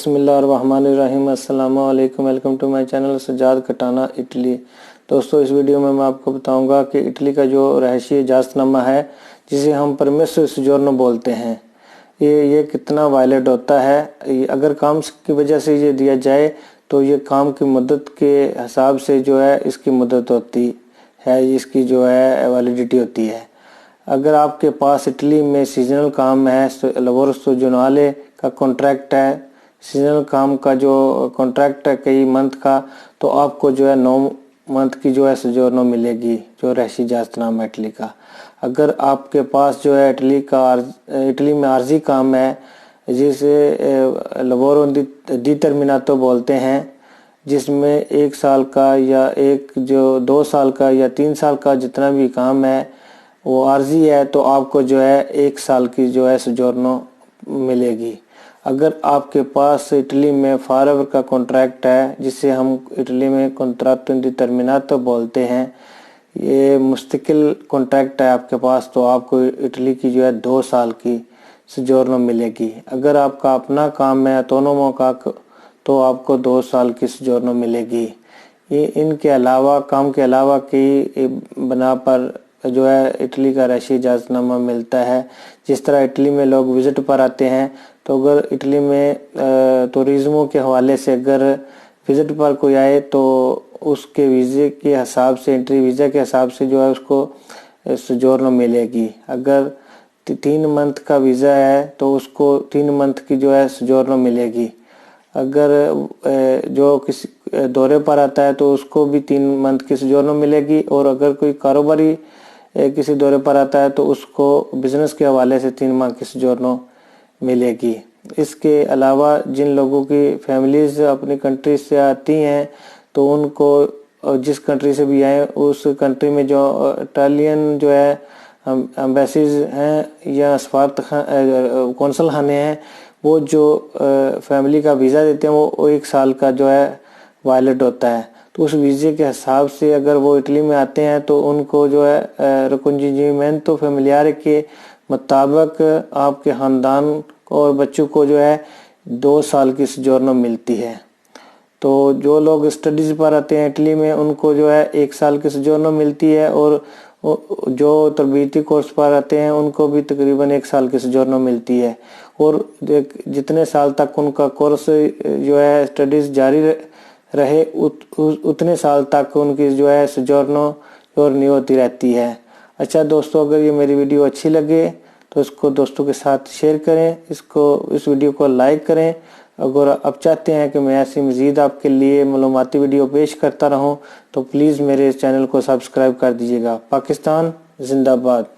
बिस्मिल्लाहिर्रहमानिर्रहीम। अस्सलाम वालेकुम। Welcome to my channel Sajjad Katana Italy. दोस्तों, इस वीडियो में मैं आपको बताऊंगा कि इटली का जो रहस्यमय इजाज़तनामा है, जिसे हम परमेसो सोजोर्नो बोलते हैं, ये कितना वायलेट होता है। अगर काम की वजह से ये दिया जाए तो ये काम की मुद्दत के हिसाब से जो है इसकी मुद्दत होती है, इसकी जो है वैलिडिटी होती है। अगर आपके पास इटली में सीजनल काम है, लवोर स्टैजोनाले का कॉन्ट्रैक्ट है, सीजनल काम का जो कॉन्ट्रैक्ट है कई मंथ का, तो आपको जो है 9 मंथ की जो है सोजोर्नो मिलेगी, जो रहस्यमय इजाज़तनामा इटली का। अगर आपके पास जो है इटली में आर्जी काम है, जिसे लवोरो डिटर्मिनातो बोलते हैं, जिसमें 1 साल का या 2 साल का या 3 साल का जितना भी काम है वो आर्जी है, तो आपको जो है 1 साल की जो है सोजोर्नो मिलेगी। अगर आपके पास इटली में फॉरएवर का कॉन्ट्रैक्ट है, जिसे हम इटली में कॉन्ट्रैक्टो इंडिटरमिनातो बोलते हैं, ये मुस्तकिल कॉन्ट्रैक्ट है आपके पास, तो आपको इटली की जो है 2 साल की सोजोर्नो मिलेगी। अगर आपका अपना काम है ऑटोनोमो का, तो आपको 2 साल की सोजोर्नो मिलेगी। ये इनके अलावा काम के अलावा कई बना पर जो है इटली का रहस्यमय इजाज़तनामा मिलता है। जिस तरह इटली में लोग विज़िट पर आते हैं, तो अगर इटली में टूरिज़्मों के हवाले से अगर विज़िट पर कोई आए, तो उसके वीज़े के हिसाब से, एंट्री वीज़ा के हिसाब से जो है उसको सोजोर्नो मिलेगी। अगर 3 मंथ का वीज़ा है तो उसको 3 मंथ की जो है सोजोर्नो मिलेगी। अगर जो किसी दौरे पर आता है तो उसको भी 3 मंथ की सोजोर्नो मिलेगी, और अगर कोई कारोबारी किसी दौरे पर आता है तो उसको बिज़नेस के हवाले से 3 माह की सोजोर्नो मिलेगी। इसके अलावा जिन लोगों की फैमिलीज़ अपनी कंट्री से आती हैं, तो उनको जिस कंट्री से भी आए उस कंट्री में जो इटालियन जो है एम्बेसीज हैं या सफारत कौंसल खाने हैं, वो जो फैमिली का वीज़ा देते हैं वो 1 साल का जो है वायलेट होता है। तो उस वीज़े के हिसाब से अगर वो इटली में आते हैं तो उनको जो है रिकॉन्जिमेंटो फैमिलियारे के मुताबिक आपके ख़ानदान और बच्चों को जो है 2 साल की सोजोर्नो मिलती है। तो जो लोग स्टडीज़ पर आते हैं इटली में, उनको जो है 1 साल की सोजोर्नो मिलती है, और जो तरबीती कोर्स पर आते हैं उनको भी तकरीबन 1 साल की सोजोर्नो मिलती है। और जितने साल तक उनका कोर्स जो है स्टडीज़ जारी रहे, उतने साल तक उनकी जो है सोजोर्नो रिन्यू होती रहती है। अच्छा दोस्तों, अगर ये मेरी वीडियो अच्छी लगे तो इसको दोस्तों के साथ शेयर करें, इस वीडियो को लाइक करें। अगर आप चाहते हैं कि मैं ऐसी मज़ीद आपके लिए मालूमाती वीडियो पेश करता रहूं, तो प्लीज़ मेरे इस चैनल को सब्सक्राइब कर दीजिएगा। पाकिस्तान जिंदाबाद।